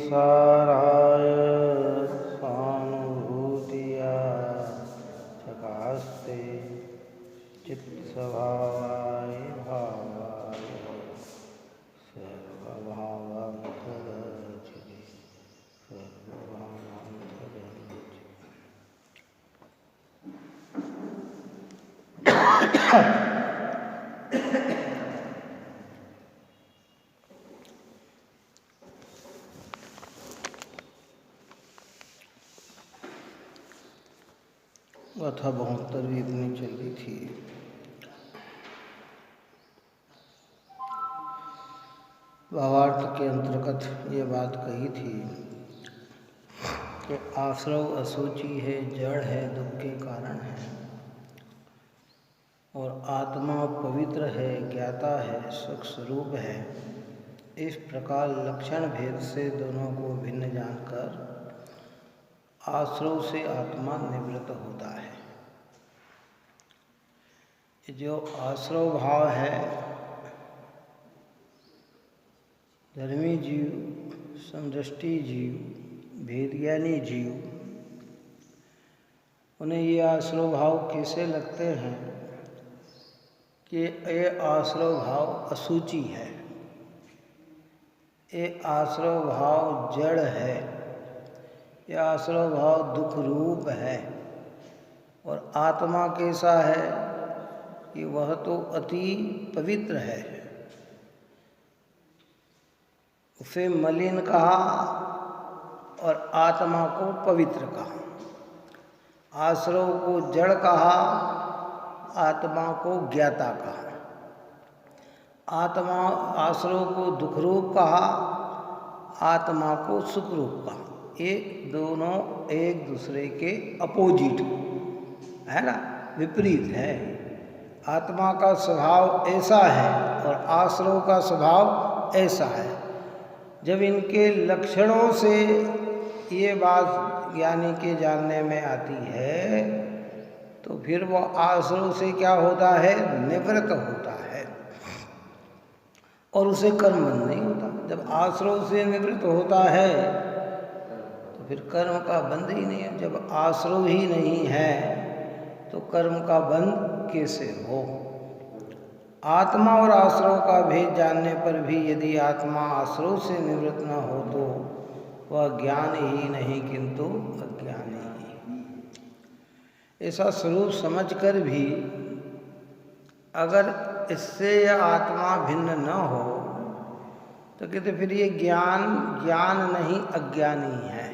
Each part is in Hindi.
साराय सानुभूतिया चकास्ते चित्सभावाय भावाय सर्वभावान्तरचिते गाथा 72 इतनी चल रही थी। भावार्थ के अंतर्गत ये बात कही थी कि आश्रव असूची है, जड़ है, दुख के कारण है, और आत्मा पवित्र है, ज्ञाता है, सुख स्वरूप है। इस प्रकार लक्षण भेद से दोनों को भिन्न जानकर आश्रव से आत्मा निवृत्त होता है। जो आश्रव भाव है, धर्मी जीव, समदृष्टि जीव, भेदज्ञानी जीव, उन्हें ये आश्रव भाव कैसे लगते हैं कि ये आश्रव भाव असूची है, ये आश्रव भाव जड़ है, ये आश्रव भाव दुख रूप है। और आत्मा कैसा है कि वह तो अति पवित्र है। उसे मलिन कहा और आत्मा को पवित्र कहा, आश्रव को जड़ कहा, आत्मा को ज्ञाता कहा, आत्मा आश्रव को दुख रूप कहा, आत्मा को सुख रूप कहा। ये दोनों एक दूसरे के अपोजिट है ना, विपरीत है। आत्मा का स्वभाव ऐसा है और आश्रव का स्वभाव ऐसा है। जब इनके लक्षणों से ये बात ज्ञानी के जानने में आती है तो फिर वो आश्रव से क्या होता है, निवृत्त होता है और उसे कर्म बंध नहीं होता। जब आश्रव से निवृत्त होता है तो फिर कर्म का बंध ही नहीं है। जब आश्रव ही नहीं है तो कर्म का बंध कैसे हो। आत्मा और आश्रव का भेद जानने पर भी यदि आत्मा आश्रव से निवृत्त न हो तो वह ज्ञान ही नहीं किंतु अज्ञानी ही। ऐसा स्वरूप समझकर भी अगर इससे यह आत्मा भिन्न न हो तो कहते फिर ये ज्ञान नहीं अज्ञानी है।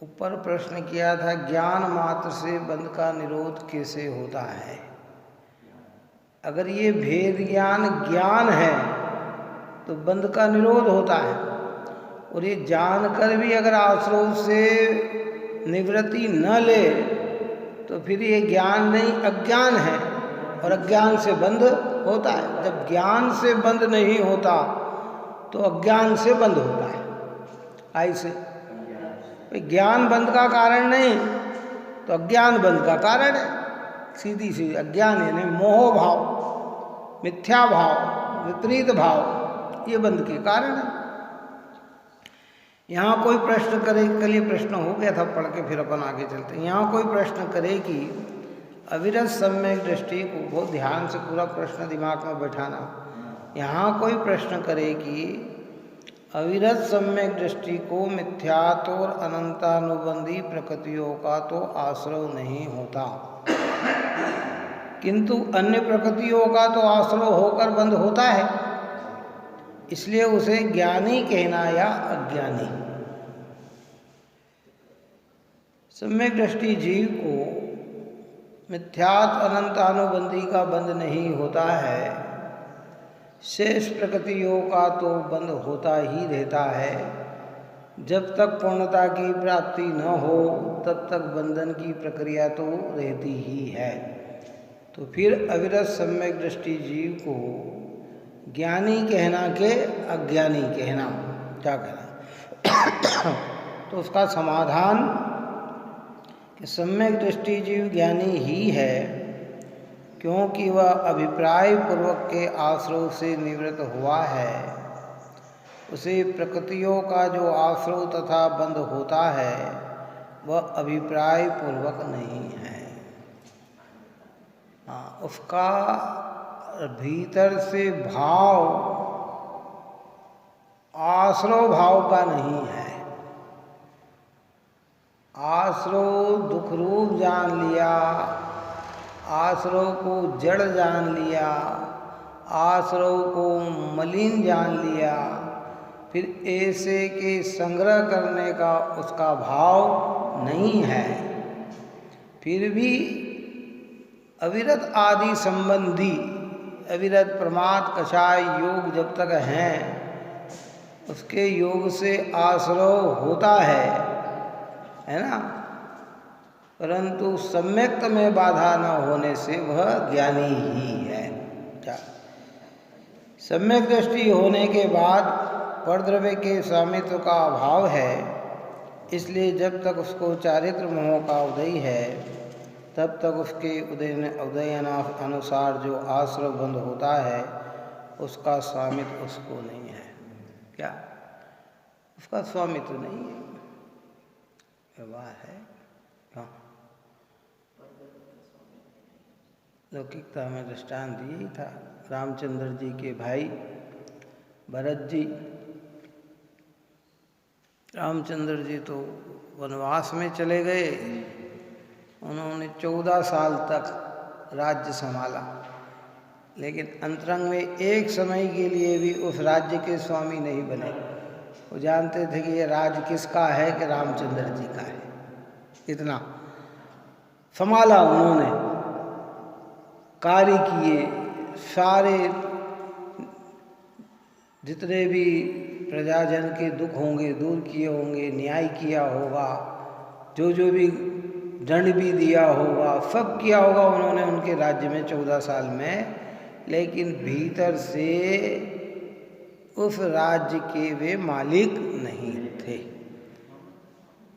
ऊपर प्रश्न किया था, ज्ञान मात्र से बंध का निरोध कैसे होता है। अगर ये भेद ज्ञान है तो बंध का निरोध होता है, और ये जानकर भी अगर आश्रव से निवृत्ति न ले तो फिर ये ज्ञान नहीं अज्ञान है, और अज्ञान से बंध होता है। जब ज्ञान से बंध नहीं होता तो अज्ञान से बंध होता है। ऐसे ज्ञान बंध का कारण नहीं तो अज्ञान बंध का कारण है। सीधी सीधी अज्ञान यानी मोह भाव, मिथ्या भाव, विपरीत भाव, ये बंध के कारण है। यहाँ कोई प्रश्न करे, कल ये प्रश्न हो गया था, पढ़ के फिर अपन आगे चलते हैं। यहाँ कोई प्रश्न करे कि अविरत सम्यक दृष्टि को, बहुत ध्यान से पूरा प्रश्न दिमाग में बैठाना। यहाँ कोई प्रश्न करे कि अविरत सम्यक दृष्टि को मिथ्यात्व और अनंतानुबंधी प्रकृतियों का तो आश्रव नहीं होता, किंतु अन्य प्रकृतियों का तो आश्रव होकर बंध होता है, इसलिए उसे ज्ञानी कहना या अज्ञानी। सम्यक दृष्टि जीव को मिथ्यात्व अनंतानुबंधी का बंध नहीं होता है, शेष प्रकृतियों का तो बंध होता ही रहता है। जब तक पूर्णता की प्राप्ति न हो तब तक बंधन की प्रक्रिया तो रहती ही है। तो फिर अविरत सम्यक दृष्टि जीव को ज्ञानी कहना के अज्ञानी कहना, क्या कहना। तो उसका समाधान कि सम्यक दृष्टि जीव ज्ञानी ही है, क्योंकि वह अभिप्राय पूर्वक के आश्रव से निवृत्त हुआ है उसे प्रकृतियों का जो आश्रय तथा बंध होता है वह अभिप्राय पूर्वक नहीं है। हाँ, उसका भीतर से भाव आश्रय भाव का नहीं है। आश्रय दुख रूप जान लिया, आश्रय को जड़ जान लिया, आश्रय को मलिन जान लिया, फिर ऐसे के संग्रह करने का उसका भाव नहीं है। फिर भी अविरत आदि संबंधी अविरत प्रमाद कषाय योग जब तक हैं उसके योग से आश्रय होता है ना, परंतु सम्यक्त में बाधा न होने से वह ज्ञानी ही है। क्या सम्यक दृष्टि होने के बाद परद्रव्य के स्वामित्व का अभाव है, इसलिए जब तक उसको चारित्र मोह का उदय है तब तक उसके उदय अनुसार जो आश्रय बंध होता है उसका स्वामित्व उसको नहीं है। क्या उसका स्वामित्व नहीं है, व्यवहार है। हाँ, लौकिकता में दृष्टांत यही था। रामचंद्र जी के भाई भरत जी, रामचंद्र जी तो वनवास में चले गए, उन्होंने 14 साल तक राज्य संभाला, लेकिन अंतरंग में एक समय के लिए भी उस राज्य के स्वामी नहीं बने। वो जानते थे कि ये राज्य किसका है, कि रामचंद्र जी का है। इतना संभाला उन्होंने, कार्य किए, सारे जितने भी प्रजाजन के दुख होंगे दूर किए होंगे, न्याय किया होगा, जो जो भी दंड भी दिया होगा, सब किया होगा उन्होंने उनके राज्य में 14 साल में। लेकिन भीतर से उस राज्य के वे मालिक नहीं थे।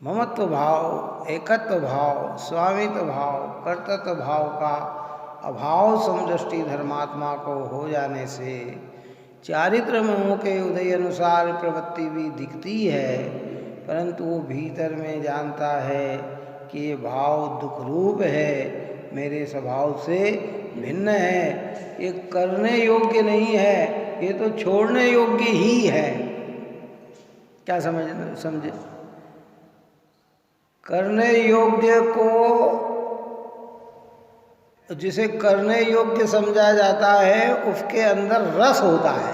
ममत्व भाव, एकत्व भाव, स्वामित्व भाव, कर्तृत्व भाव का अभाव समदृष्टि धर्मात्मा को हो जाने से चारित्र मोह के उदय अनुसार प्रवृत्ति भी दिखती है, परंतु वो भीतर में जानता है कि ये भाव दुख रूप है, मेरे स्वभाव से भिन्न है, ये करने योग्य नहीं है, ये तो छोड़ने योग्य ही है। क्या समझे? करने योग्य को, जिसे करने योग्य समझा जाता है उसके अंदर रस होता है,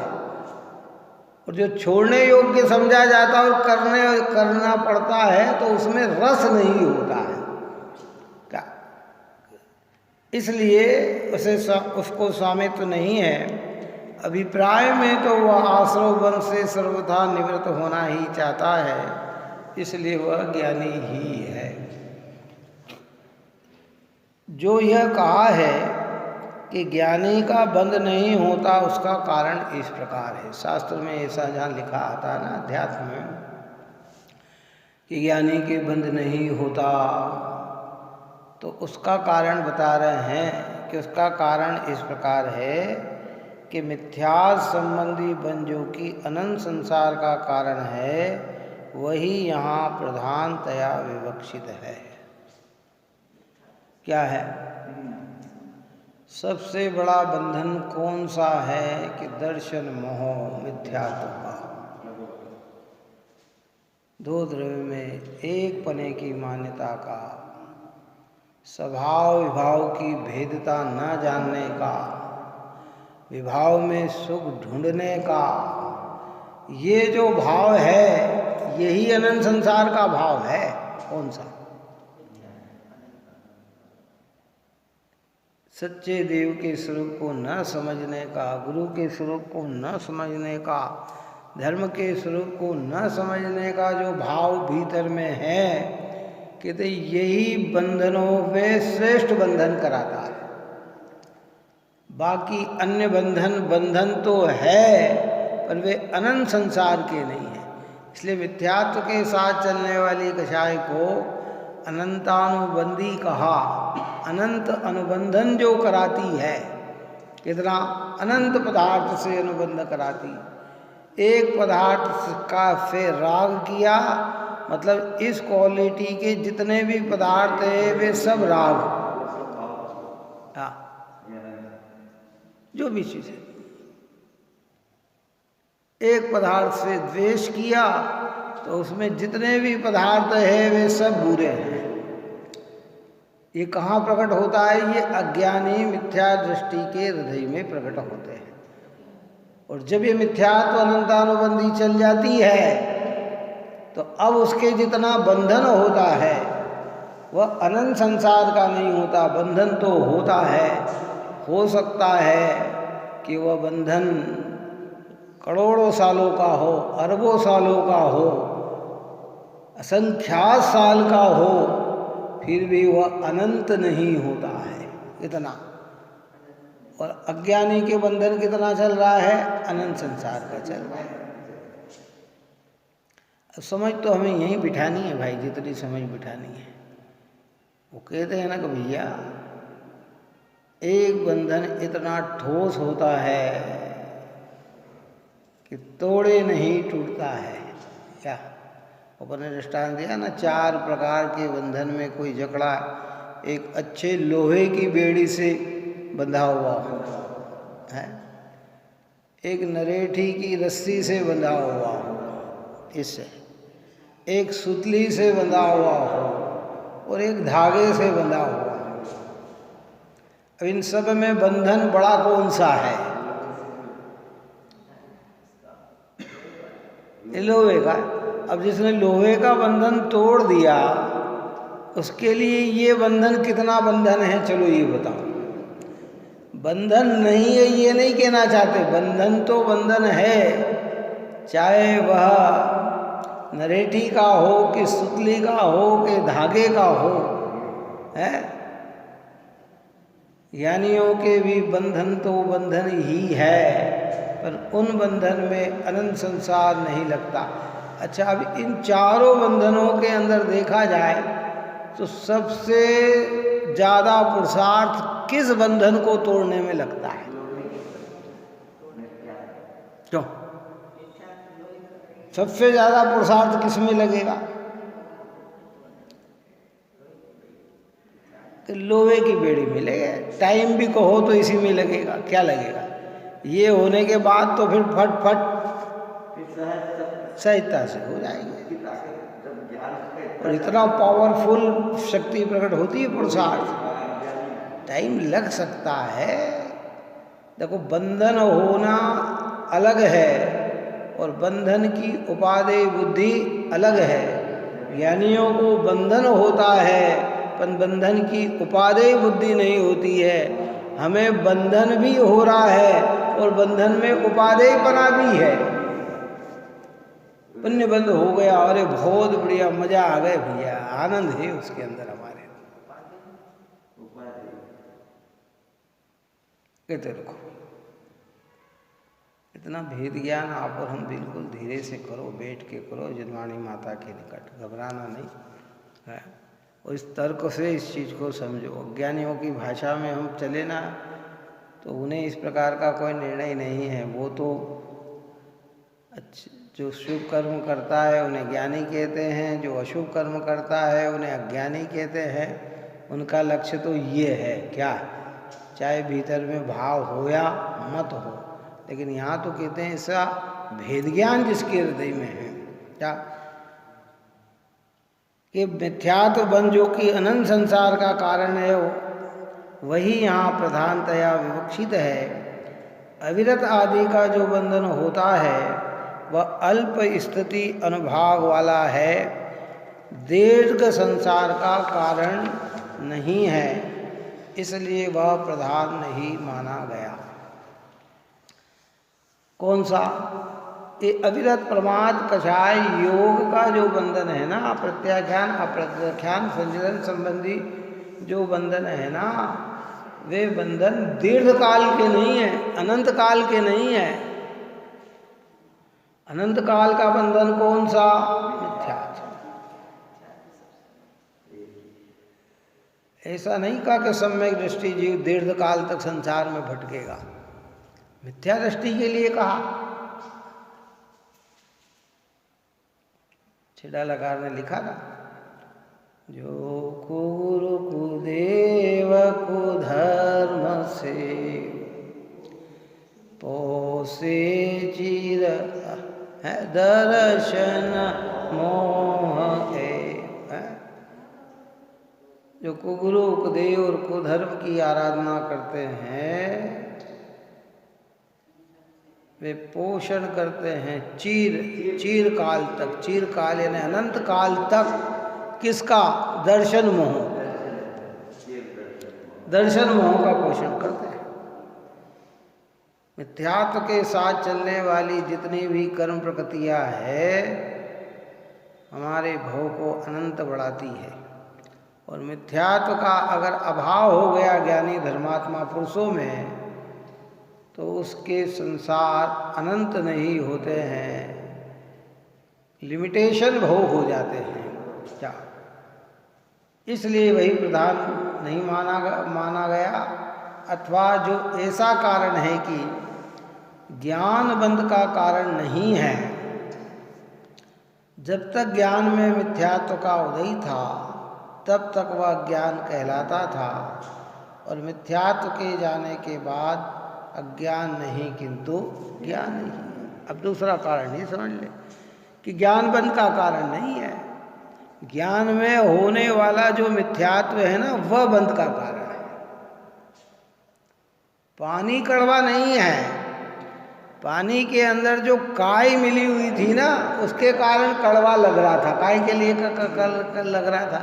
और जो छोड़ने योग्य समझा जाता है और करना पड़ता है तो उसमें रस नहीं होता है। क्या इसलिए उसको स्वामित्व नहीं है। अभिप्राय में तो वह आश्रय बंध से सर्वथा निवृत्त होना ही चाहता है, इसलिए वह ज्ञानी ही है। जो यह कहा है कि ज्ञानी का बंध नहीं होता, उसका कारण इस प्रकार है। शास्त्र में ऐसा जहाँ लिखा आता है ना, अध्यात्म में, कि ज्ञानी के बंध नहीं होता, तो उसका कारण बता रहे हैं कि उसका कारण इस प्रकार है कि मिथ्या संबंधी बंध जो कि अनंत संसार का कारण है, वही यहाँ प्रधानतया विवक्षित है। क्या है? सबसे बड़ा बंधन कौन सा है? कि दर्शन मोह मिथ्यात्व का। दो द्रव्य में एक पने की मान्यता का, स्वभाव विभाव की भेदता न जानने का, विभाव में सुख ढूंढने का, ये जो भाव है यही अनंत संसार का भाव है। कौन सा? सच्चे देव के स्वरूप को न समझने का, गुरु के स्वरूप को न समझने का, धर्म के स्वरूप को न समझने का जो भाव भीतर में है, कहते यही बंधनों में श्रेष्ठ बंधन कराता है। बाकी अन्य बंधन तो है, पर वे अनंत संसार के नहीं है। इसलिए मिथ्यात्व के साथ चलने वाली कषाय को अनंतानुबंधी कहा। अनंत अनुबंधन जो कराती है, कितना अनंत पदार्थ से अनुबंध कराती, एक पदार्थ का से राग किया, मतलब इस क्वालिटी के जितने भी पदार्थ है वे सब राग। हाँ, जो भी चीज है। एक पदार्थ से द्वेष किया तो उसमें जितने भी पदार्थ है वे सब बुरे हैं। ये कहाँ प्रकट होता है? ये अज्ञानी मिथ्या दृष्टि के हृदय में प्रकट होते हैं। और जब ये मिथ्यात्व अनंतानुबंधी चल जाती है तो अब उसके जितना बंधन होता है वह अनंत संसार का नहीं होता। बंधन तो होता है, हो सकता है कि वह बंधन करोड़ों सालों का हो, अरबों सालों का हो, असंख्यात साल का हो, फिर भी वह अनंत नहीं होता है इतना। और अज्ञानी के बंधन कितना चल रहा है? अनंत संसार का चल रहा है। अब समझ तो हमें यहीं बिठानी है भाई, जितनी समझ बिठानी है। वो कहते हैं ना कि भैया एक बंधन इतना ठोस होता है कि तोड़े नहीं टूटता है। क्या ऊपर ने दृष्टांत दिया ना, 4 प्रकार के बंधन में कोई जकड़ा एक अच्छे लोहे की बेड़ी से बंधा हुआ हो है, एक नरेठी की रस्सी से बंधा हुआ हो, इससे एक सुतली से बंधा हुआ हो और एक धागे से बंधा हुआ हो। अब इन सब में बंधन बड़ा कौन सा है? लोहे का। अब जिसने लोहे का बंधन तोड़ दिया उसके लिए ये बंधन कितना बंधन है? चलो ये बताओ। बंधन नहीं है ये नहीं कहना चाहते, बंधन तो बंधन है, चाहे वह नरेठी का हो कि सुतली का हो कि धागे का हो, है। ज्ञानियों के भी बंधन तो बंधन ही है, पर उन बंधन में अनंत संसार नहीं लगता। अच्छा, अब इन चारों बंधनों के अंदर देखा जाए तो सबसे ज्यादा पुरुषार्थ किस बंधन को तोड़ने में लगता है? क्यों? सबसे ज्यादा पुरुषार्थ किस में लगेगा? तो लोहे की बेड़ी में लगेगा। टाइम भी कहो तो इसी में लगेगा। क्या लगेगा? ये होने के बाद तो फिर फट फट सहजता से हो जाएगी। और इतना पावरफुल शक्ति प्रकट होती है पुरुषार्थ, टाइम लग सकता है। देखो, बंधन होना अलग है और बंधन की उपादेय बुद्धि अलग है। ज्ञानियों को बंधन होता है पर बंधन की उपादेय बुद्धि नहीं होती है। हमें बंधन भी हो रहा है और बंधन में उपादेयपना भी है। पुण्य बंध हो गया, अरे बहुत बढ़िया, मजा आ गए भैया, आनंद है उसके अंदर हमारे। कहते रखो, इतना भेद ज्ञान आप और हम बिल्कुल धीरे से करो, बैठ के करो, जिनवाणी माता के निकट, घबराना नहीं है। और इस तर्क से इस चीज़ को समझो। ज्ञानियों की भाषा में हम चले ना तो उन्हें इस प्रकार का कोई निर्णय नहीं है। वो तो जो शुभ कर्म करता है उन्हें ज्ञानी कहते हैं, जो अशुभ कर्म करता है उन्हें अज्ञानी कहते हैं। उनका लक्ष्य तो ये है, क्या, चाहे भीतर में भाव हो या मत हो, लेकिन यहाँ तो कहते हैं ऐसा भेद ज्ञान जिसके हृदय में है, क्या, कि मिथ्यात्व बन जो कि अनंत संसार का कारण है, वही यहाँ प्रधानतया विवक्षित है। अविरत आदि का जो बंधन होता है वह अल्प स्थिति अनुभाव वाला है, दीर्घ संसार का कारण नहीं है, इसलिए वह प्रधान नहीं माना गया। कौन सा? ये अविरत प्रमाद कषाय योग का जो बंधन है ना, प्रत्याख्यान अप्रत्याख्यान संयोजन संबंधी जो बंधन है ना, वे बंधन दीर्घ काल के नहीं है, अनंत काल के नहीं है। अनंत काल का बंधन कौन सा? मिथ्यात्व। ऐसा नहीं कहा कि सम्यक दृष्टि जीव दीर्घ काल तक संसार में भटकेगा, मिथ्या दृष्टि के लिए कहा। छिड़ालकार ने लिखा था, जो कुरु कुदेव कुधर्म से पोसे चिर है दर्शन मोह है। जो कुगुरु कुदेव और कुधर्म की आराधना करते हैं वे पोषण करते हैं चीर काल तक, चीर काल यानी अनंत काल तक किसका? दर्शन मोह, दर्शन मोह का पोषण करते हैं। मिथ्यात्व के साथ चलने वाली जितनी भी कर्म प्रकृतियां है हमारे भव को अनंत बढ़ाती है। और मिथ्यात्व का अगर अभाव हो गया ज्ञानी धर्मात्मा पुरुषों में तो उसके संसार अनंत नहीं होते हैं, लिमिटेशन भव हो जाते हैं। क्या इसलिए वही प्रधान नहीं माना गया, अथवा जो ऐसा कारण है कि ज्ञान बंध का कारण नहीं है। जब तक ज्ञान में मिथ्यात्व का उदय था तब तक वह ज्ञान कहलाता था, और मिथ्यात्व के जाने के बाद अज्ञान नहीं किंतु ज्ञान ही है। अब दूसरा कारण नहीं समझ ले कि ज्ञान बंध का कारण नहीं है। ज्ञान में होने वाला जो मिथ्यात्व है ना वह बंध का कारण है। पानी कड़वा नहीं है, पानी के अंदर जो काई मिली हुई थी ना उसके कारण कड़वा लग रहा था, काई के लिए लग रहा था।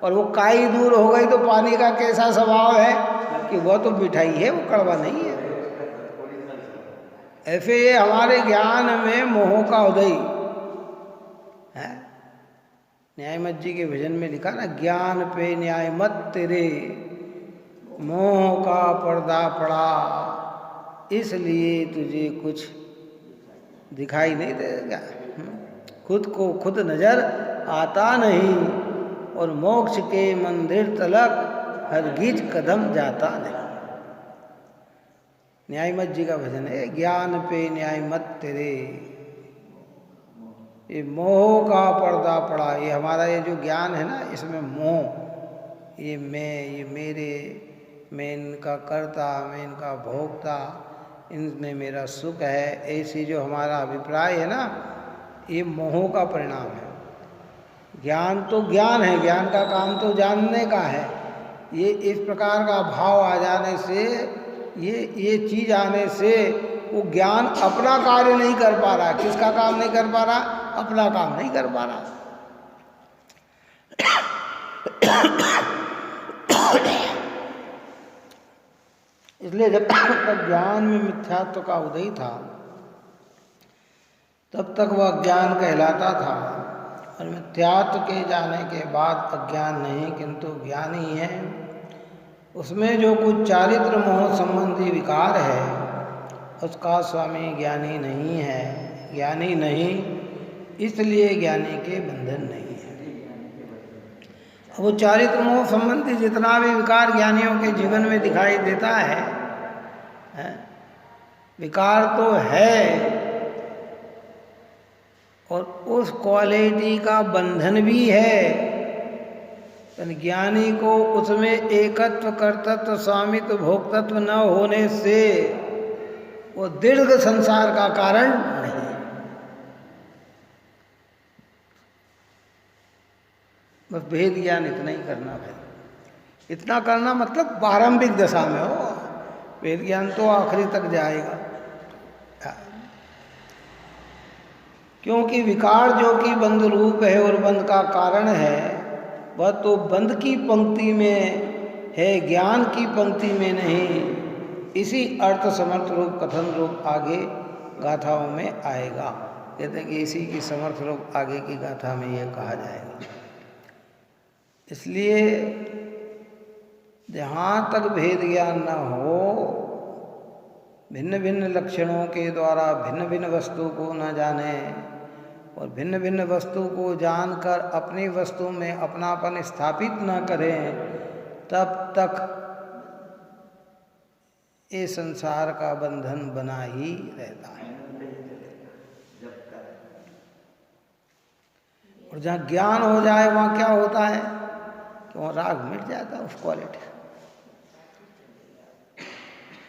और वो काई दूर हो गई तो पानी का कैसा स्वभाव है कि वह तो मिठाई है, वो कड़वा नहीं है। ऐसे ये हमारे ज्ञान में मोह का उदय है। न्याय मत जी के भजन में लिखा ना, ज्ञान पे न्याय मत तेरे मोह का पर्दा पड़ा, इसलिए तुझे कुछ दिखाई नहीं देगा। खुद को खुद नजर आता नहीं और मोक्ष के मंदिर तलक हरगिज कदम जाता नहीं। न्याय मत जी का भजन है, ज्ञान पे न्याय मत तेरे, ये मोह का पर्दा पड़ा। ये हमारा ये जो ज्ञान है ना इसमें मोह, ये मैं, ये मेरे, मैं इनका कर्ता, मैं इनका भोक्ता, इनमें मेरा सुख है, ऐसी जो हमारा अभिप्राय है ना ये मोह का परिणाम है। ज्ञान तो ज्ञान है, ज्ञान का काम तो जानने का है। ये इस प्रकार का भाव आ जाने से, ये चीज आने से वो ज्ञान अपना कार्य नहीं कर पा रहा। किसका काम नहीं कर पा रहा? अपना काम नहीं कर पा रहा। इसलिए जब तक ज्ञान में मिथ्यात्व का उदय था तब तक वह ज्ञान कहलाता था, और मिथ्यात्व के जाने के बाद अज्ञान नहीं किंतु ज्ञान ही है। उसमें जो कुछ चारित्र मोह संबंधी विकार है उसका स्वामी ज्ञानी नहीं है। ज्ञानी नहीं इसलिए ज्ञानी के बंधन नहीं है। वो चारित्र मोह संबंधी जितना भी विकार ज्ञानियों के जीवन में दिखाई देता है, विकार तो है और उस क्वालिटी का बंधन भी है। ज्ञानी को उसमें एकत्व, कर्तृत्व, स्वामित्व, भोक्तत्व न होने से वो दीर्घ संसार का कारण नहीं। बस भेद ज्ञान इतना ही करना भाई, इतना करना मतलब प्रारंभिक दशा में हो, वेद ज्ञान तो आखिरी तक जाएगा। क्योंकि विकार जो कि बंध रूप है और बंध का कारण है वह तो बंध की पंक्ति में है, ज्ञान की पंक्ति में नहीं। इसी अर्थ समर्थ रूप कथन रूप आगे गाथाओं में आएगा। कहते हैं कि इसी की समर्थ रूप आगे की गाथा में यह कहा जाएगा। इसलिए जहाँ तक भेद ज्ञान न हो, भिन्न भिन्न लक्षणों के द्वारा भिन्न भिन्न वस्तु को न जाने और भिन्न भिन्न वस्तु को जानकर अपनी वस्तु में अपनापन स्थापित न करें, तब तक ये संसार का बंधन बना ही रहता है। और जहाँ ज्ञान हो जाए वहाँ क्या होता है कि वहाँ राग मिट जाता है उस क्वालिटी।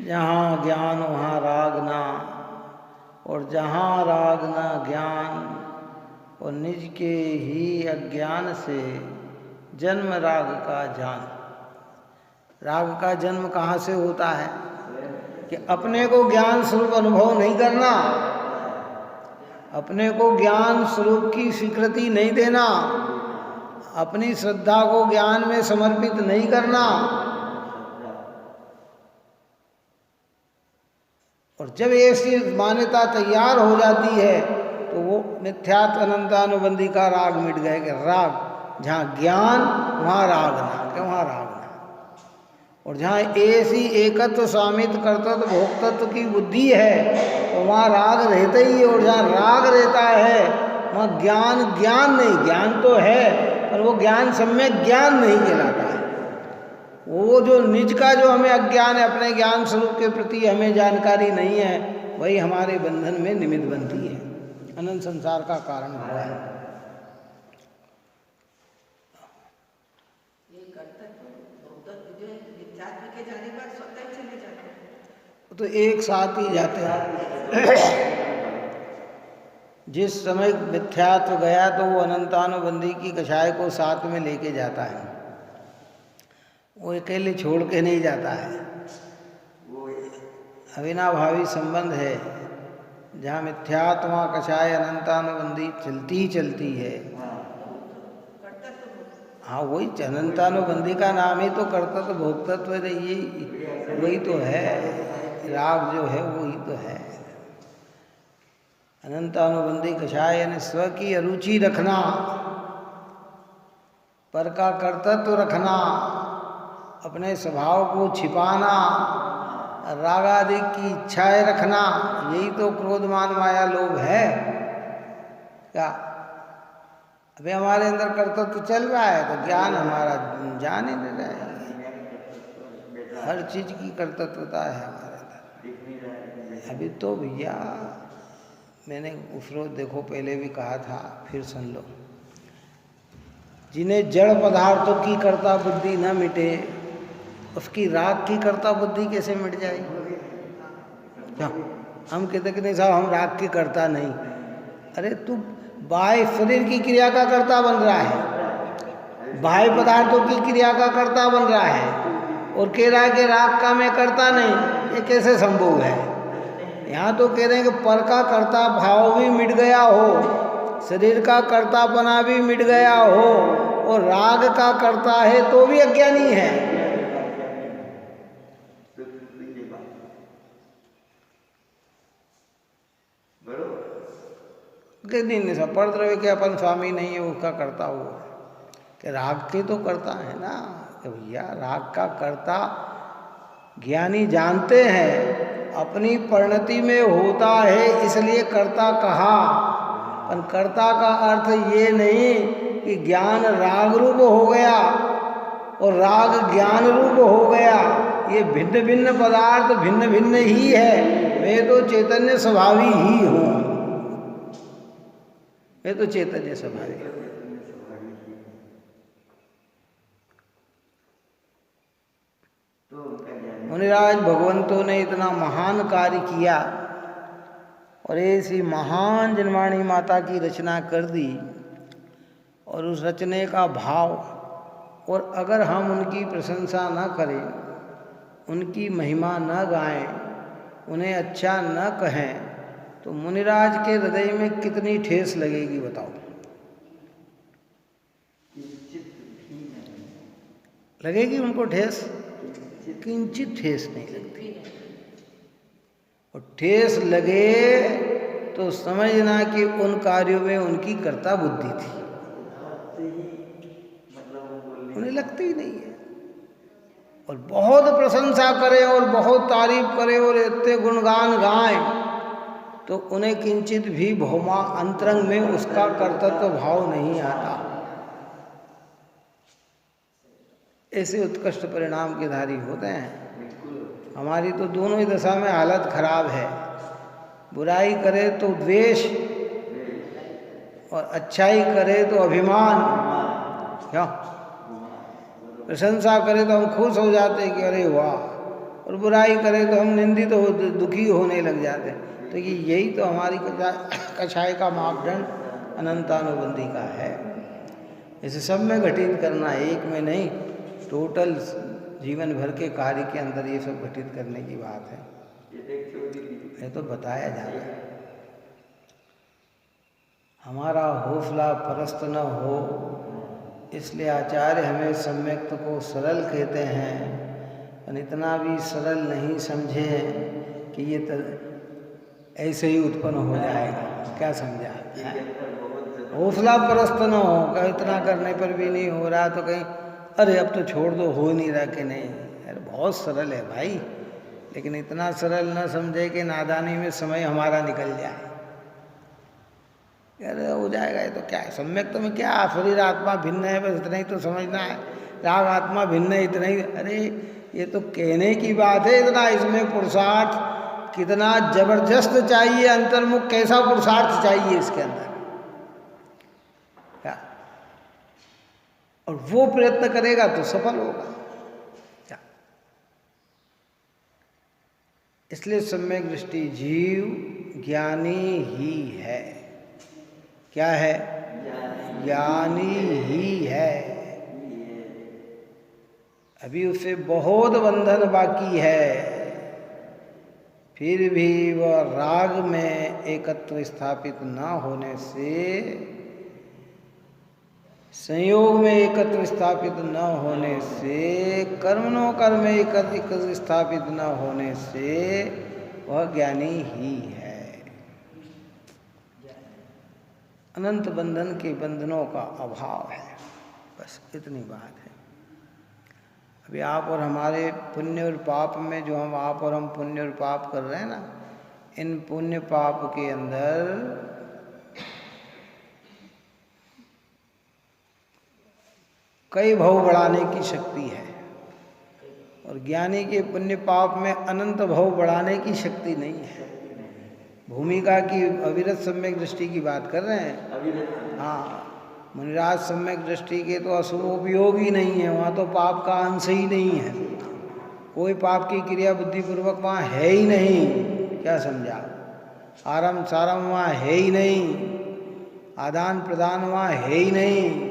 जहाँ ज्ञान वहाँ राग ना, और जहाँ राग ना ज्ञान, और निज के ही अज्ञान से जन्म राग का जान। राग का जन्म कहाँ से होता है कि अपने को ज्ञान स्वरूप अनुभव नहीं करना, अपने को ज्ञान स्वरूप की स्वीकृति नहीं देना, अपनी श्रद्धा को ज्ञान में समर्पित नहीं करना। और जब ऐसी मान्यता तैयार हो जाती है तो वो मिथ्यात्व अनंतानुबंधी का राग मिट गए कि राग जहाँ ज्ञान वहाँ राग ना, कि वहाँ राग ना। और जहाँ ऐसी एकत्व स्वामित्व कर्तव्य भोक्तत्व की बुद्धि है तो वहाँ राग रहता ही है। और जहाँ राग रहता है वहाँ ज्ञान ज्ञान नहीं, ज्ञान तो है पर वो ज्ञान सम्यक ज्ञान नहीं कहलाता है। वो जो निज का जो हमें अज्ञान है, अपने ज्ञान स्वरूप के प्रति हमें जानकारी नहीं है, वही हमारे बंधन में निमित्त बनती है, अनंत संसार का कारण हुआ है। तो एक साथ ही जाते हैं। जिस समय मिथ्यात्व गया तो वो अनंतानुबंधी की कषाय को साथ में लेके जाता है, वो अकेले छोड़ के नहीं जाता है। अविनाभावी संबंध है। जहाँ मिथ्यात्मा कषाय अनंतानुबंधी चलती चलती है। हाँ, वही अनंतानुबंधी का नाम ही तो कर्तव्य भोक्तत्व, ये वही तो है। राग जो है वही तो है। अनंतानुबंधी कषाय यानी स्व की अरुचि रखना, पर का कर्तव्य रखना, अपने स्वभाव को छिपाना, रागादि की इच्छाएं रखना, यही तो क्रोध मान माया लोभ है। क्या अभी हमारे अंदर कर्तव्य चल रहा है तो ज्ञान हमारा जान ही नहीं रहा है। हर चीज की कर्तव्यता है हमारे अंदर। अभी तो भैया मैंने उस रोज देखो पहले भी कहा था, फिर सुन लो, जिन्हें जड़ पदार्थों की कर्ता बुद्धि न मिटे उसकी राग की कर्ता बुद्धि कैसे मिट जाएगी? क्या हम कहते कि नहीं साहब हम राग की कर्ता नहीं। अरे तू बाह्य शरीर की क्रिया का कर्ता बन रहा है, बाह्य पदार्थों की क्रिया का कर्ता बन रहा है, और कह रहा है कि राग का मैं करता नहीं। ये कैसे संभव है? यहाँ तो कह रहे हैं कि पर का कर्ता भाव भी मिट गया हो, शरीर का कर्तापना भी मिट गया हो, और राग का कर्ता है तो भी अज्ञानी है। नहीं सब पढ़ रहे कि अपन स्वामी नहीं है उसका कर्ता हो, कि राग के तो करता है ना। कि भैया राग का कर्ता ज्ञानी जानते हैं अपनी परिणति में होता है, इसलिए कर्ता कहा। पर कर्ता का अर्थ ये नहीं कि ज्ञान राग रूप हो गया और राग ज्ञान रूप हो गया। ये भिन्न भिन्न पदार्थ भिन्न भिन्न ही है। मैं तो चैतन्य स्वभावी ही हूँ, मैं तो चैतन्य स्वभावी हूँ। मुनिराज भगवंतों ने इतना महान कार्य किया और ऐसी महान जन्माणी माता की रचना कर दी, और उस रचने का भाव, और अगर हम उनकी प्रशंसा न करें, उनकी महिमा न गाएं, उन्हें अच्छा न कहें, तो मुनिराज के हृदय में कितनी ठेस लगेगी बताओ? लगेगी उनको ठेस? किंचित ठेस नहीं लगती। और ठेस लगे तो समझना कि उन कार्यों में उनकी कर्ता बुद्धि थी, उन्हें लगती ही नहीं है। और बहुत प्रशंसा करें और बहुत तारीफ करें और इतने गुणगान गाएं तो उन्हें किंचित भी भौमा अंतरंग में उसका कर्तव्य भाव नहीं आता। ऐसे उत्कृष्ट परिणाम के धारी होते हैं। हमारी तो दोनों ही दशा में हालत खराब है। बुराई करे तो द्वेष, और अच्छाई करे तो अभिमान, क्या प्रशंसा करे तो हम खुश हो जाते कि अरे वाह, और बुराई करे तो हम निंदित हो दुखी होने लग जाते। तो यही तो हमारी कछाई का मापदंड अनंतानुबंधी का है। इसे सब में घटित करना, एक में नहीं, टोटल जीवन भर के कार्य के अंदर ये सब घटित करने की बात है। ये तो बताया जा रहा है। हमारा हौसला परस्त न हो, इसलिए आचार्य हमें सम्यक्त को सरल कहते हैं, और इतना भी सरल नहीं समझे कि ये ऐसे ही उत्पन्न हो जाएगा। क्या समझा? हौसला परस्त न हो, कहीं इतना करने पर भी नहीं हो रहा तो कहीं अरे अब तो छोड़ दो, हो नहीं रहा कि नहीं। अरे बहुत सरल है भाई, लेकिन इतना सरल न समझे कि नादानी में समय हमारा निकल जाए। अरे हो जाएगा, ये तो क्या है, सम्यक्त में क्या, शरीर आत्मा भिन्न है, बस इतना ही तो समझना है। राग आत्मा भिन्न है, इतना ही। अरे ये तो कहने की बात है, इतना इसमें पुरुषार्थ कितना जबरदस्त चाहिए, अंतर्मुख कैसा पुरुषार्थ चाहिए इसके अंदर, क्या? और वो प्रयत्न करेगा तो सफल होगा, क्या? इसलिए सम्यक दृष्टि जीव ज्ञानी ही है। क्या है? ज्ञानी ही है। अभी उसे बहुत बंधन बाकी है, फिर भी वह राग में एकत्व स्थापित न होने से, संयोग में एकत्व स्थापित न होने से, कर्मणों कर्म में एकत्व स्थापित न होने से वह ज्ञानी ही है। अनंत बंधन के बंधनों का अभाव है, बस इतनी बात है। अभी आप और हमारे पुण्य और पाप में, जो आप और हम पुण्य और पाप कर रहे हैं ना, इन पुण्य पाप के अंदर कई भव बढ़ाने की शक्ति है, और ज्ञानी के पुण्य पाप में अनंत भव बढ़ाने की शक्ति नहीं है। भूमिका की अविरत सम्यक दृष्टि की बात कर रहे हैं। हाँ, मुनिराज सम्यक दृष्टि के तो अशुभ उपयोग ही नहीं है, वहाँ तो पाप का अंश ही नहीं है, कोई पाप की क्रिया बुद्धिपूर्वक वहाँ है ही नहीं। क्या समझा? आरम सारम वहाँ है ही नहीं, आदान प्रदान वहाँ है ही नहीं।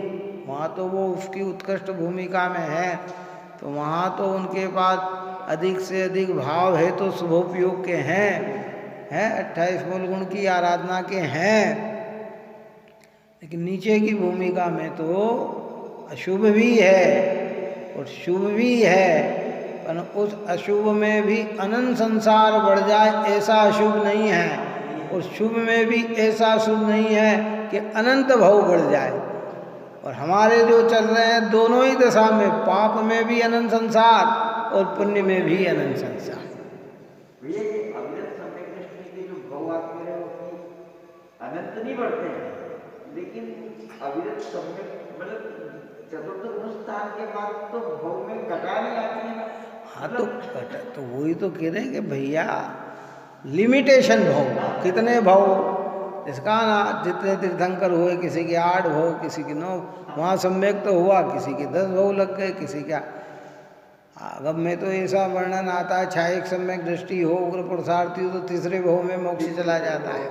वहाँ तो वो उसकी उत्कृष्ट भूमिका में है, तो वहाँ तो उनके पास अधिक से अधिक भाव है तो शुभोपयोग के हैं 28 मूल गुण की आराधना के हैं, लेकिन नीचे की भूमिका में तो अशुभ भी है और शुभ भी है, पर उस अशुभ में भी अनंत संसार बढ़ जाए ऐसा अशुभ नहीं है, और शुभ में भी ऐसा शुभ नहीं है कि अनंत भव बढ़ जाए। और हमारे जो चल रहे हैं दोनों ही दशा में, पाप में भी अनंत संसार और पुण्य में भी अनंत संसार। अनंत नहीं बढ़ते हैं, लेकिन अविरत सम्यक मतलब चतुर्थ गुण स्थान के बाद तो भव में घटा नहीं आती है। हाँ तो घटा, तो वही तो कह रहे हैं कि भैया लिमिटेशन भव, कितने भव, इसका ना जितने तीर्थंकर हुए, किसी के 8 भव, किसी के 9, वहाँ सम्यक तो हुआ, किसी के 10 भव लग गए, किसी क्या। अगम में तो ऐसा वर्णन आता है, छायक सम्यक दृष्टि हो, उग्र पुरुषार्थी हो तो तीसरे भव में मोक्ष चला जाता है,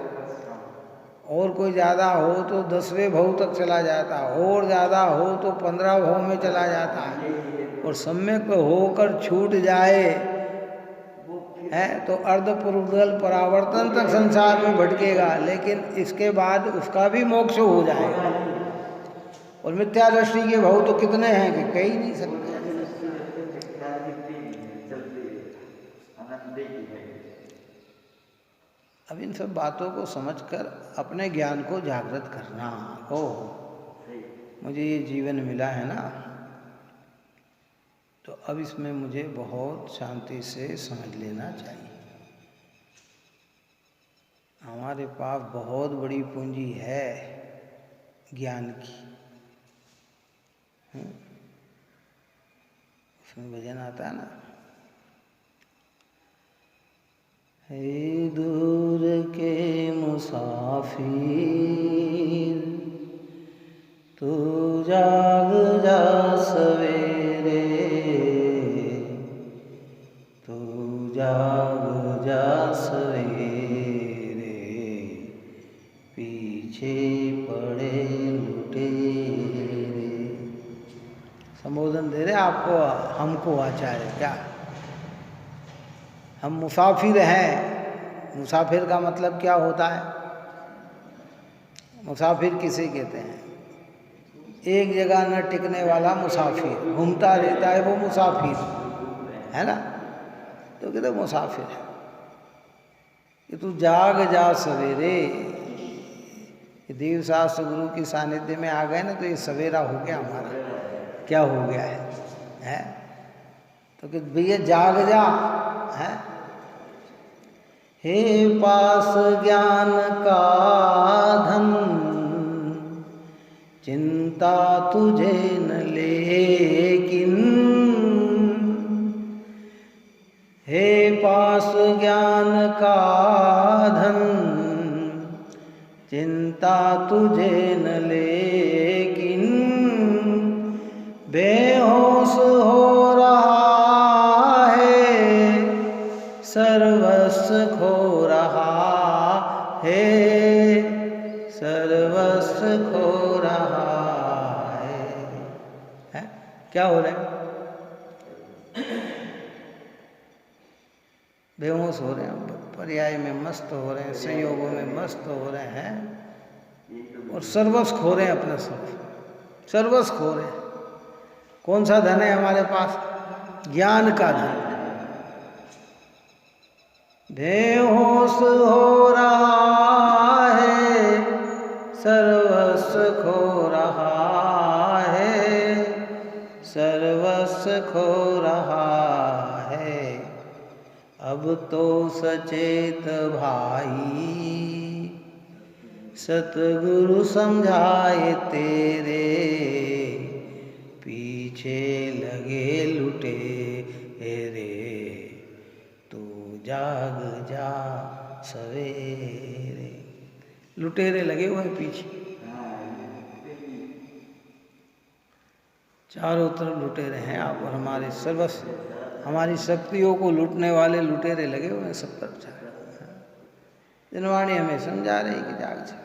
और कोई ज़्यादा हो तो 10वें भव तक चला जाता है, और ज़्यादा हो तो 15 भव में चला जाता है, और सम्यक होकर छूट जाए है तो अर्धपूर्वगल परावर्तन तक संसार में भटकेगा, लेकिन इसके बाद उसका भी मोक्ष हो जाएगा। और मिथ्या दृष्टि के भव तो कितने हैं कि कह ही नहीं सकते। अब इन सब बातों को समझकर अपने ज्ञान को जागृत करना हो, मुझे ये जीवन मिला है ना, तो अब इसमें मुझे बहुत शांति से समझ लेना चाहिए। हमारे पास बहुत बड़ी पूंजी है ज्ञान की। उसमें भजन आता है ना, हे दूर के मुसाफिर तू जाग जा सवेरे, तू जाग जा सवेरे, पीछे पड़े लुटेरे। संबोधन दे रहे आपको, हमको आचार्य। क्या हम मुसाफिर हैं? मुसाफिर का मतलब क्या होता है? मुसाफिर किसे कहते हैं? एक जगह न टिकने वाला मुसाफिर, घूमता रहता है वो मुसाफिर है ना। तो कहते मुसाफिर है कि तू जाग जा सवेरे। देव शास्त्र गुरु की सानिध्य में आ गए ना, तो ये सवेरा हो गया हमारा। क्या हो गया है? तो कि भैया जाग जा है। हे पास ज्ञान का धन, चिंता तुझे न लेकिन। हे पास ज्ञान का धन, चिंता तुझे न लेकिन। बेहोश हो रहा है, सर्वस्व खो रहा है, सर्वस्व खो रहा है? क्या हो रहा है? बेहोश हो रहे हैं, पर्याय में मस्त हो रहे हैं, संयोगों में मस्त हो रहे हैं और सर्वस्व खो रहे हैं। अपना सर्वस्व खो रहे हैं। कौन सा धन है हमारे पास? ज्ञान का धन। बेहोश हो रहा है, सर्वस्व खो रहा है, सर्वस्व खो रहा है। अब तो सचेत भाई, सतगुरु समझाए तेरे, पीछे लगे लुटेरे। तू जाग जा सवेरे। लुटेरे लगे हुए हैं पीछे, चारों तरफ लुटेरे हैं आप। और हमारे सर्वस्व, हमारी शक्तियों को लूटने वाले लुटेरे लगे हुए हैं सब तरफ। जिनवाणी हमें समझा रही कि जाग जा।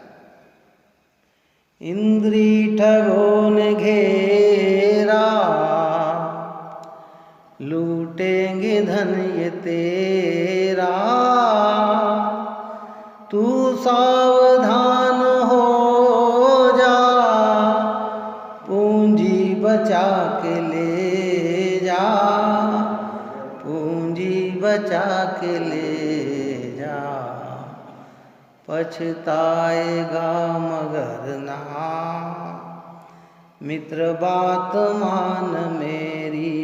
इंद्री ठगों ने घेरा, लूटेंगे धन ये तेरा। तू सावधान हो जा, पूंजी बचा के ले जा, पूंजी बचा के ले जा। पछताएगा मगर ना, मित्र बात मान मेरी।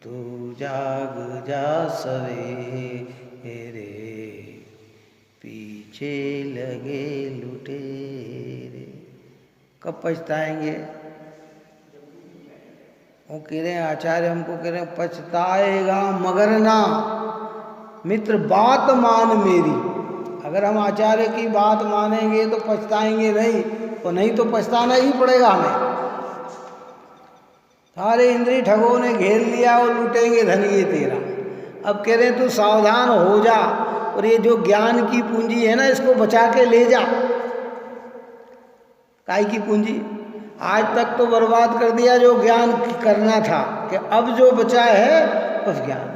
तू जाग जा सवेरे, पीछे लगे लुटेरे। कब पछताएंगे? वो कह रहे हैं आचार्य, हमको कह रहे हैं पछताएगा मगर ना, मित्र बात मान मेरी। अगर हम आचार्य की बात मानेंगे तो पछताएंगे नहीं, और नहीं तो पछताना ही पड़ेगा हमें। सारे इंद्री ठगों ने घेर लिया और लूटेंगे धन ये तेरा। अब कह रहे हैं तू सावधान हो जा, और ये जो ज्ञान की पूंजी है ना, इसको बचा के ले जा। काय की पूंजी? आज तक तो बर्बाद कर दिया जो ज्ञान करना था, कि अब जो बचा है बस ज्ञान।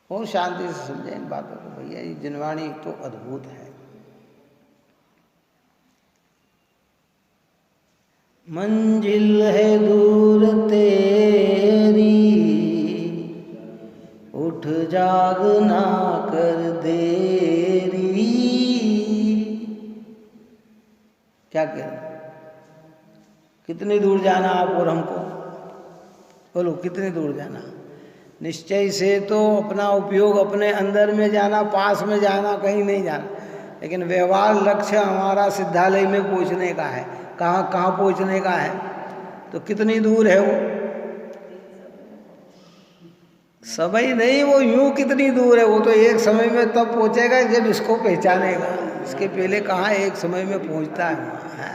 और शांति से समझे इन बातों को भैया। ये जिनवाणी तो अद्भुत है। मंजिल है दूर तेरी, उठ जाग ना कर देरी। क्या कह रहे? कितनी दूर जाना आप और हमको? बोलो कितनी दूर जाना? निश्चय से तो अपना उपयोग अपने अंदर में जाना, पास में जाना, कहीं नहीं जाना। लेकिन व्यवहार लक्ष्य हमारा सिद्धालय में पहुंचने का है। कहाँ कहाँ पहुंचने का है? तो कितनी दूर है वो? समय नहीं, वो यूं कितनी दूर है, वो तो एक समय में तब पहुंचेगा जब इसको पहचानेगा। इसके पहले कहाँ एक समय में पहुंचता है वहाँ।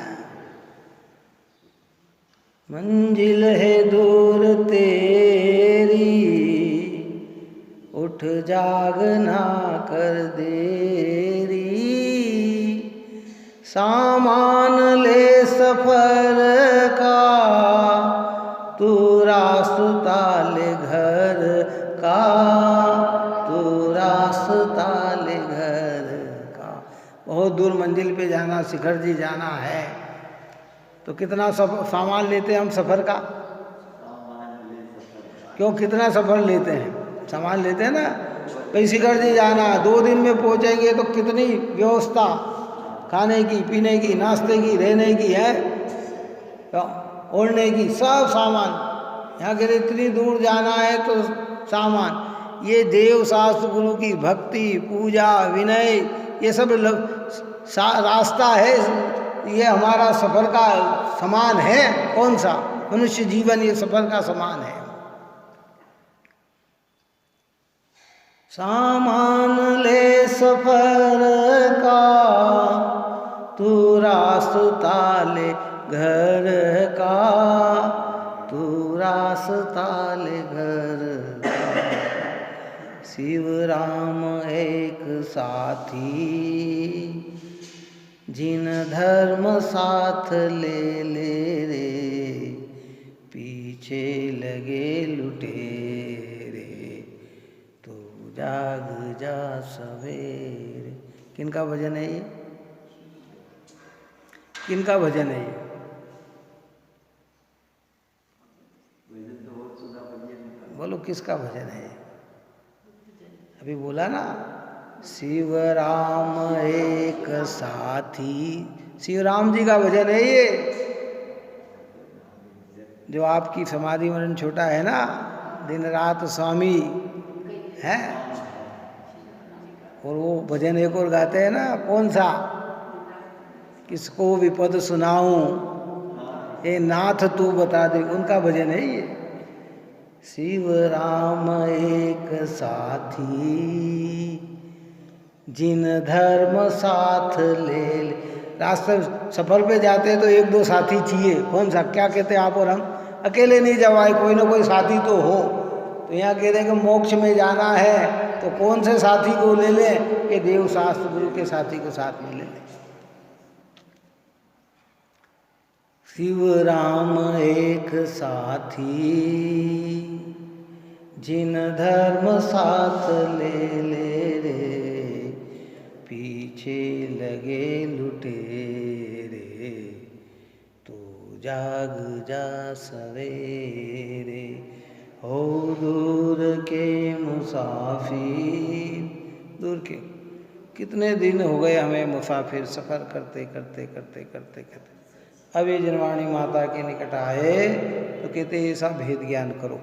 मंजिल है दूर तेरी, उठ जागना कर देरी, सामान ले सफर का, तू रास्ता ले घर का, तू रास्ता ले घर का। बहुत दूर मंजिल पे जाना, शिखर जी जाना है, तो कितना सामान लेते हैं हम सफ़र का? क्यों, कितना सफ़र लेते हैं? सामान लेते हैं ना। भाई शिखर जी जाना, 2 दिन में पहुंचेंगे तो कितनी व्यवस्था, खाने की, पीने की, नाश्ते की, रहने की है, तो ओढ़ने की, सब सामान। यहाँ के इतनी दूर जाना है तो सामान। ये देव शास्त्र, गुरु की भक्ति, पूजा, विनय, ये सब रास्ता है। ये हमारा सफ़र का सामान है। कौन सा? मनुष्य जीवन ये सफ़र का सामान है। सामान ले सफ़र का, तू रास्ता ले घर का, तू रास्ता ले घर का। शिव राम एक साथी, जिन धर्म साथ ले ले रे, पीछे लगे लुटेरे, तू जाग जा सवेरे। किनका भजन है ये? किनका भजन है ये? बोलो किसका भजन है? अभी बोला ना, शिव राम एक साथी। शिव राम जी का भजन है ये, जो आपकी समाधि मरण छोटा है ना, दिन रात स्वामी है। और वो भजन एक और गाते हैं ना, कौन सा? किसको विपद सुनाऊं, ए नाथ तू बता दे, उनका भजन है ये। शिव राम एक साथी, जिन धर्म साथ ले ले। रास्ते सफ़र पे जाते हैं तो 1-2 साथी चाहिए। कौन सा? क्या कहते हैं आप और हम? अकेले नहीं जवाए, कोई ना कोई साथी तो हो। तो यहाँ कहते हैं कि मोक्ष में जाना है तो कौन से साथी को ले लें? ये देव शास्त्र गुरु के साथी को साथ में ले लें। शिव राम एक साथी, जिन धर्म साथ ले ले रे, पीछे लगे लुटेरे, तू जाग जा सवेरे। हो दूर के मुसाफिर, दूर के कितने दिन हो गए हमें मुसाफिर, सफ़र करते करते करते करते करते। अब ये जनवाणी माता के निकट आए तो कहते ऐसा भेद ज्ञान करो।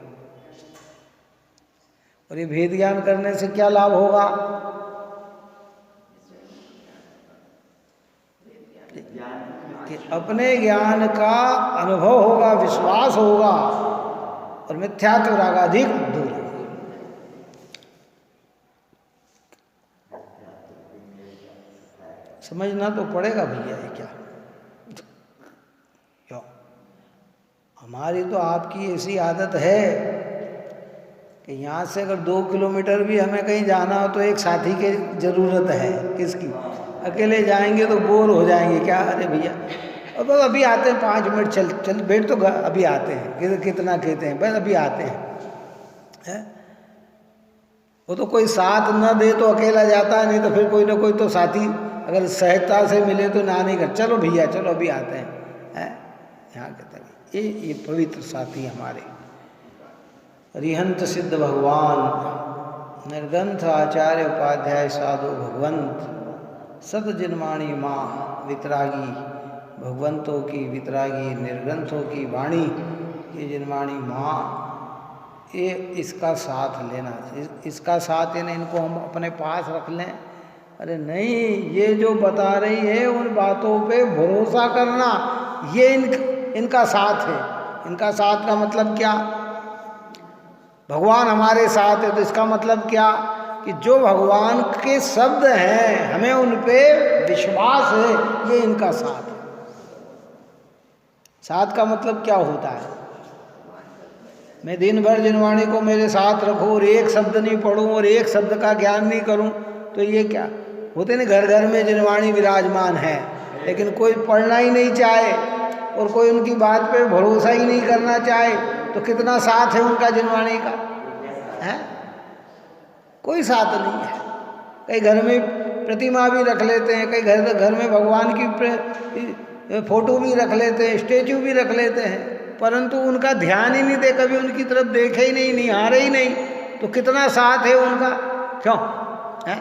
और ये भेद ज्ञान करने से क्या लाभ होगा? कि अपने ज्ञान का अनुभव होगा, विश्वास होगा, और मिथ्यात्व रागाधिक दूर होगा। समझना तो पड़ेगा भैया, ये क्या क्यों? हमारी तो आपकी ऐसी आदत है कि यहाँ से अगर 2 किलोमीटर भी हमें कहीं जाना हो तो एक साथी की ज़रूरत है। किसकी? अकेले जाएंगे तो बोर हो जाएंगे। क्या? अरे भैया अब अभी आते हैं, 5 मिनट चल बैठ तो अभी आते हैं। कितना कहते हैं? बस अभी आते हैं। वो तो कोई साथ न दे तो अकेला जाता है, नहीं तो फिर कोई ना कोई तो साथी अगर सहजता से मिले तो ना नहीं कर, चलो भैया चलो अभी आते हैं। यहाँ कहते हैं ये पवित्र साथी हमारे रिहंत सिद्ध भगवान, निर्ग्रंथ आचार्य उपाध्याय साधु भगवंत, सत जिनवाणी माँ वितरागी, भगवंतों की वितरागी, निर्ग्रंथों की वाणी, ये जिनवाणी माँ, ये इसका साथ लेना, इसका साथ यानी इनको हम अपने पास रख लें। अरे नहीं, ये जो बता रही है उन बातों पे भरोसा करना, ये इनका साथ है। इनका साथ का मतलब क्या? भगवान हमारे साथ है, तो इसका मतलब क्या कि जो भगवान के शब्द हैं हमें उन पे विश्वास है, ये इनका साथ है। साथ का मतलब क्या होता है? मैं दिन भर जिनवाणी को मेरे साथ रखूं और एक शब्द नहीं पढ़ूं और एक शब्द का ज्ञान नहीं करूं, तो ये क्या होते ना? घर घर में जिनवाणी विराजमान है, लेकिन कोई पढ़ना ही नहीं चाहे और कोई उनकी बात पे भरोसा ही नहीं करना चाहे, तो कितना साथ है उनका जिनवाणी का? है कोई साथ नहीं है। कई घर में प्रतिमा भी रख लेते हैं, कई घर में भगवान की फोटो भी रख लेते हैं, स्टेचू भी रख लेते हैं, परंतु उनका ध्यान ही नहीं दे, कभी उनकी तरफ देखे ही नहीं, निहारे ही नहीं, तो कितना साथ है उनका? क्यों है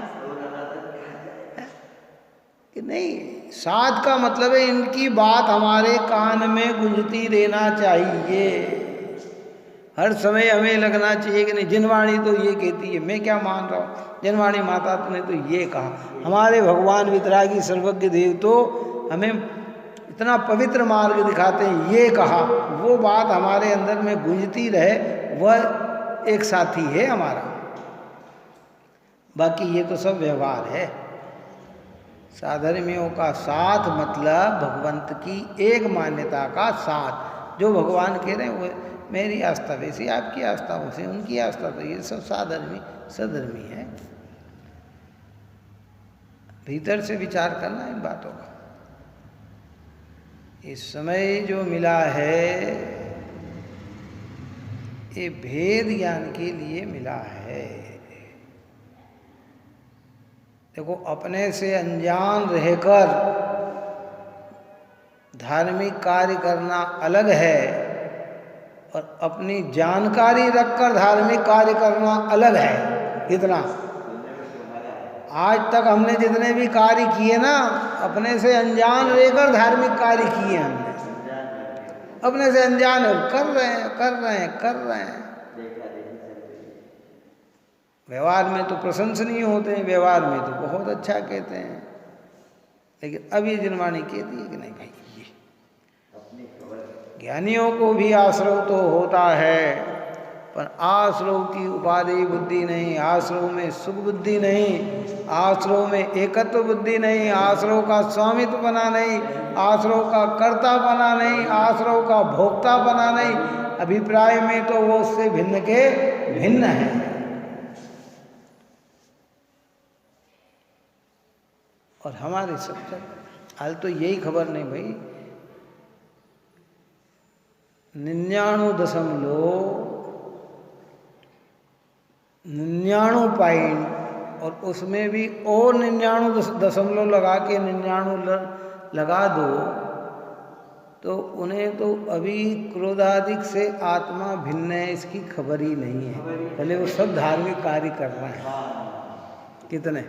कि नहीं? साथ का मतलब है इनकी बात हमारे कान में गूंजती रहना चाहिए, हर समय हमें लगना चाहिए कि नहीं जिनवाणी तो ये कहती है, मैं क्या मान रहा हूँ, जिनवाणी माता ने तो ये कहा, हमारे भगवान वितरागी सर्वज्ञ देव तो हमें इतना पवित्र मार्ग दिखाते हैं, ये कहा, वो बात हमारे अंदर में गूंजती रहे, वह एक साथी है हमारा। बाकी ये तो सब व्यवहार है। साधर्मियों का साथ मतलब भगवंत की एक मान्यता का साथ, जो भगवान कह रहे हैं वो मेरी आस्था वैसी, आपकी आस्था वैसी, उनकी आस्था, तो ये सब साधर्मी सधर्मी है। भीतर से विचार करना इन बातों का। इस समय जो मिला है ये भेद ज्ञान के लिए मिला है। देखो, अपने से अनजान रहकर धार्मिक कार्य करना अलग है और अपनी जानकारी रखकर धार्मिक कार्य करना अलग है। कितना आज तक हमने जितने भी कार्य किए ना, अपने से अनजान रहकर धार्मिक कार्य किए हमने, अपने से अनजान कर रहे हैं। व्यवहार में तो प्रशंसनीय होते हैं, व्यवहार में तो बहुत अच्छा कहते हैं, लेकिन अब ये जिनवाणी कहती है कि नहीं भाई, ये ज्ञानियों को भी आश्रव तो होता है, पर आश्रव की उपाधि बुद्धि नहीं, आश्रव में सुख बुद्धि नहीं, आश्रव में एकत्व बुद्धि नहीं, आश्रव का स्वामित्व बना नहीं, आश्रव का कर्ता बना नहीं, आश्रव का भोक्ता बना नहीं, अभिप्राय में तो वो उससे भिन्न के भिन्न है। और हमारे सब हाल तो यही खबर नहीं भाई, 99.99 और उसमें भी और 99 लगा के 99 लगा दो, तो उन्हें तो अभी क्रोधाधिक से आत्मा भिन्न है इसकी खबर ही नहीं है। पहले वो सब धार्मिक कार्य कर रहे हैं, कितने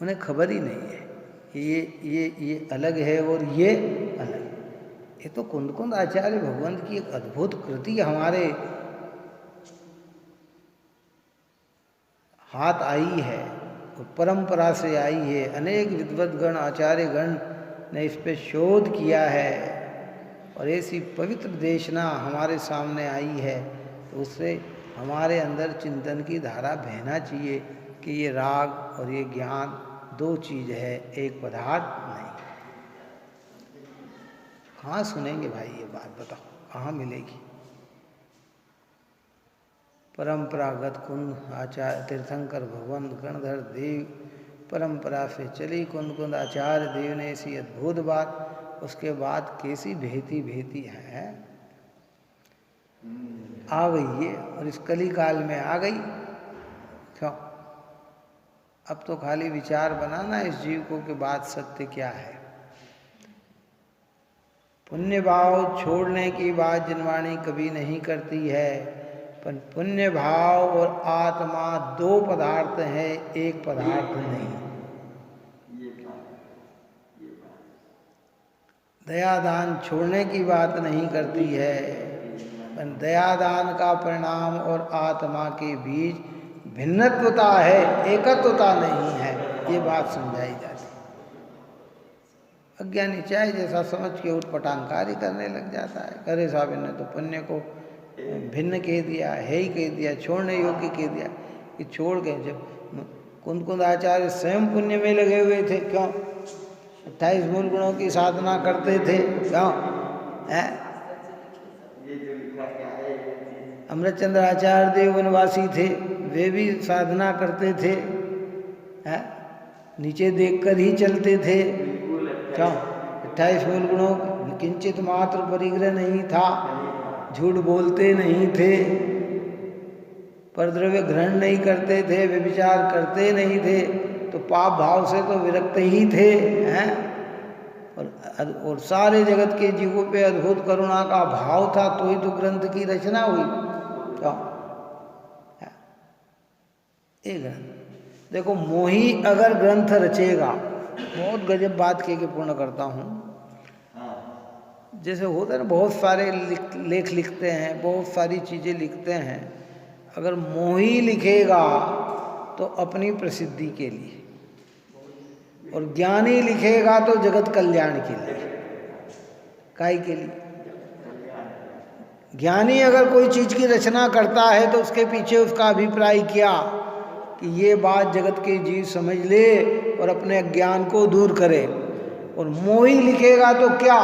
उन्हें खबर ही नहीं है कि ये अलग है और ये अलग। ये तो कुंद कुंद आचार्य भगवंत की एक अद्भुत कृति हमारे हाथ आई है और परंपरा से आई है। अनेक विद्वद्गण आचार्यगण ने इस पे शोध किया है और ऐसी पवित्र देशना हमारे सामने आई है, तो उससे हमारे अंदर चिंतन की धारा बहना चाहिए कि ये राग और ये ज्ञान दो चीज है, एक पदार्थ नहीं। कहाँ सुनेंगे भाई ये बात, बताओ कहाँ मिलेगी? परंपरागत कुंद आचार्य तीर्थंकर भगवंत गणधर देव परंपरा से चली कुंद कुंद आचार्य देव ने ऐसी अद्भुत बात, उसके बाद कैसी भेती है आ गई है और इस कली काल में आ गई। क्यों? अब तो खाली विचार बनाना इस जीव को कि बात सत्य क्या है। पुण्य भाव छोड़ने की बात जिनवाणी कभी नहीं करती है, पर पुण्य भाव और आत्मा दो पदार्थ हैं, एक पदार्थ नहीं। दयादान छोड़ने की बात नहीं करती है, पर दयादान का परिणाम और आत्मा के बीच भिन्नत्वता है, एकत्वता नहीं है, ये बात समझाई जाती। अज्ञानी चाहे जैसा समझ के उठपटांग कार्य करने लग जाता है। करे साहब ने तो पुण्य को भिन्न कह दिया, है ही कह दिया, छोड़ने योग्य कह दिया कि छोड़ गए। जब कुंद आचार्य स्वयं पुण्य में लगे हुए थे, क्यों 28 मूल गुणों की साधना करते थे, क्यों है? अमृतचंद्र आचार्य देव वनवासी थे, वे भी साधना करते थे, है? नीचे देखकर ही चलते थे, क्यों 28 मूल गुणों किंचित मात्र परिग्रह नहीं था, झूठ बोलते नहीं थे, परद्रव्य ग्रहण नहीं करते थे, व्यभिचार करते नहीं थे, तो पाप भाव से तो विरक्त ही थे, हैं? और सारे जगत के जीवों पे अद्भुत करुणा का भाव था, तो ही तो ग्रंथ की रचना हुई। क्या ये ग्रंथ देखो, मोही अगर ग्रंथ रचेगा, बहुत गजब बात कह के पूर्ण करता हूँ। जैसे होता है ना, बहुत सारे लेख लिखते हैं, बहुत सारी चीज़ें लिखते हैं, अगर मोही लिखेगा तो अपनी प्रसिद्धि के लिए, और ज्ञानी लिखेगा तो जगत कल्याण के लिए। काहे के लिए? ज्ञानी अगर कोई चीज़ की रचना करता है तो उसके पीछे उसका अभिप्राय क्या कि ये बात जगत के जीव समझ ले और अपने अज्ञान को दूर करे। और मोही लिखेगा तो क्या,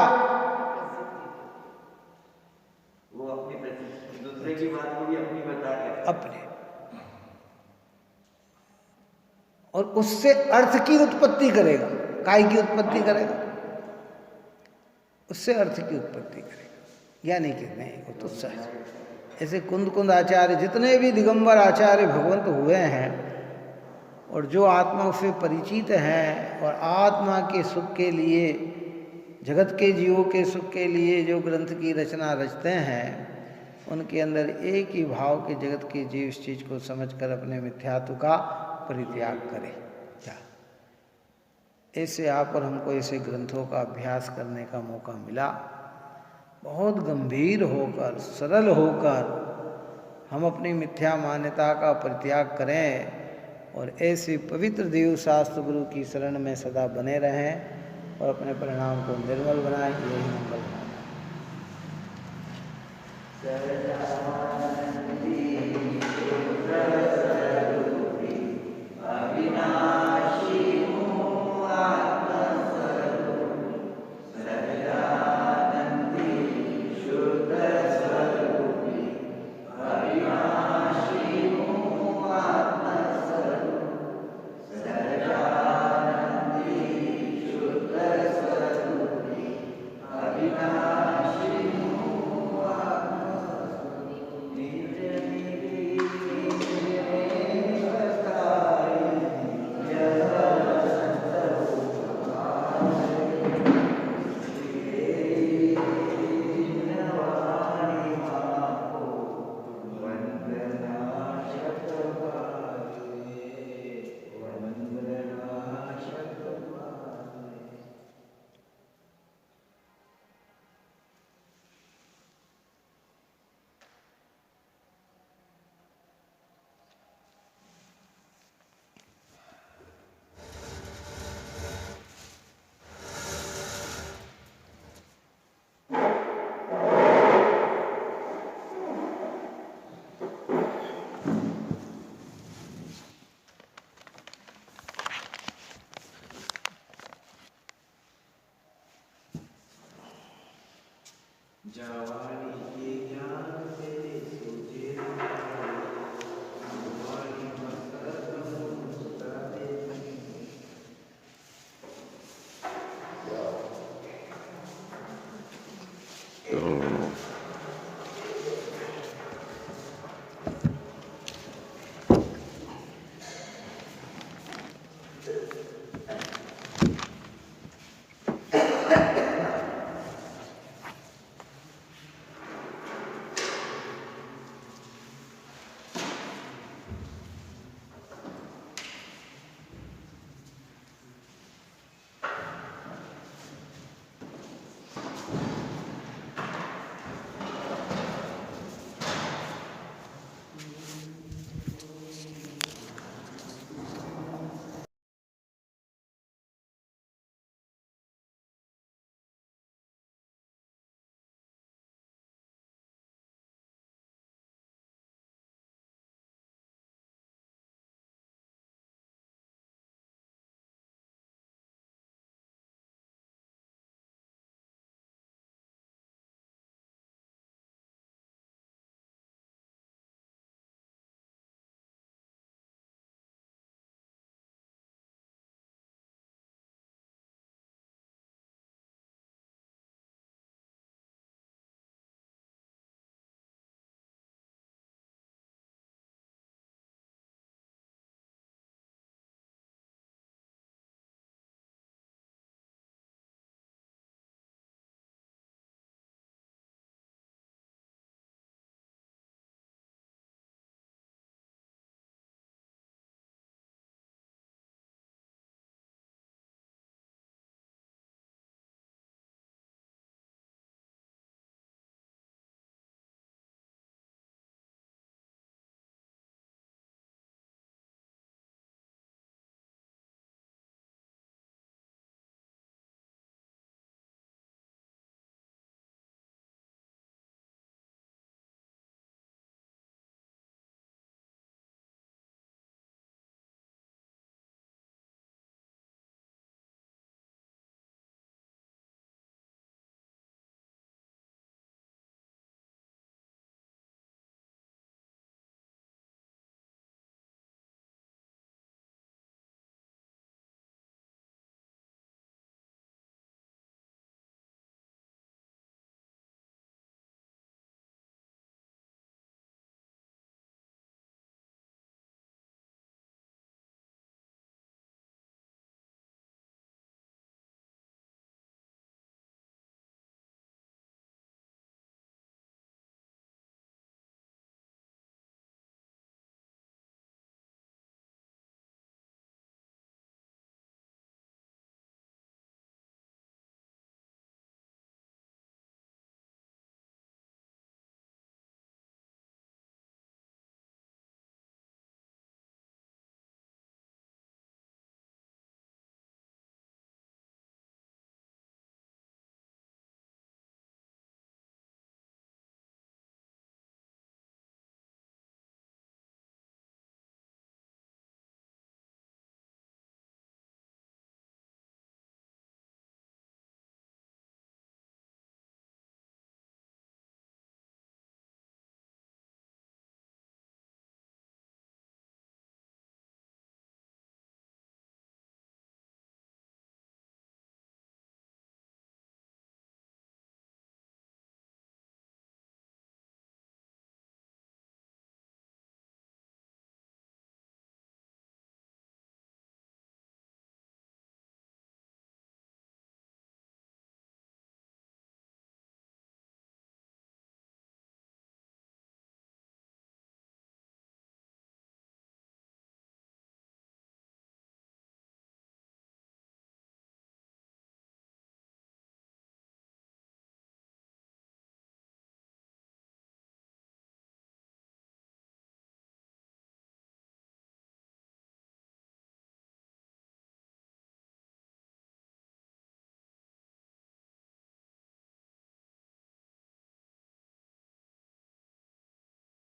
वो अपनी दूसरे की बात को भी अपनी बता के अपने, और उससे अर्थ की उत्पत्ति करेगा। काय की उत्पत्ति करेगा? उससे अर्थ की उत्पत्ति करेगा। या नहीं कहते हैं वो तो सहज। ऐसे कुंद आचार्य, जितने भी दिगंबर आचार्य भगवंत हुए हैं, और जो आत्मा से परिचित हैं और आत्मा के सुख के लिए, जगत के जीवों के सुख के लिए जो ग्रंथ की रचना रचते हैं, उनके अंदर एक ही भाव के जगत के जीव इस चीज़ को समझकर अपने मिथ्यात्व का परित्याग करें। क्या ऐसे आप और हमको ऐसे ग्रंथों का अभ्यास करने का मौका मिला। बहुत गंभीर होकर, सरल होकर हम अपनी मिथ्या मान्यता का परित्याग करें और ऐसे पवित्र देव शास्त्र गुरु की शरण में सदा बने रहें और अपने परिणाम को निर्मल बनाएं। यही मंगल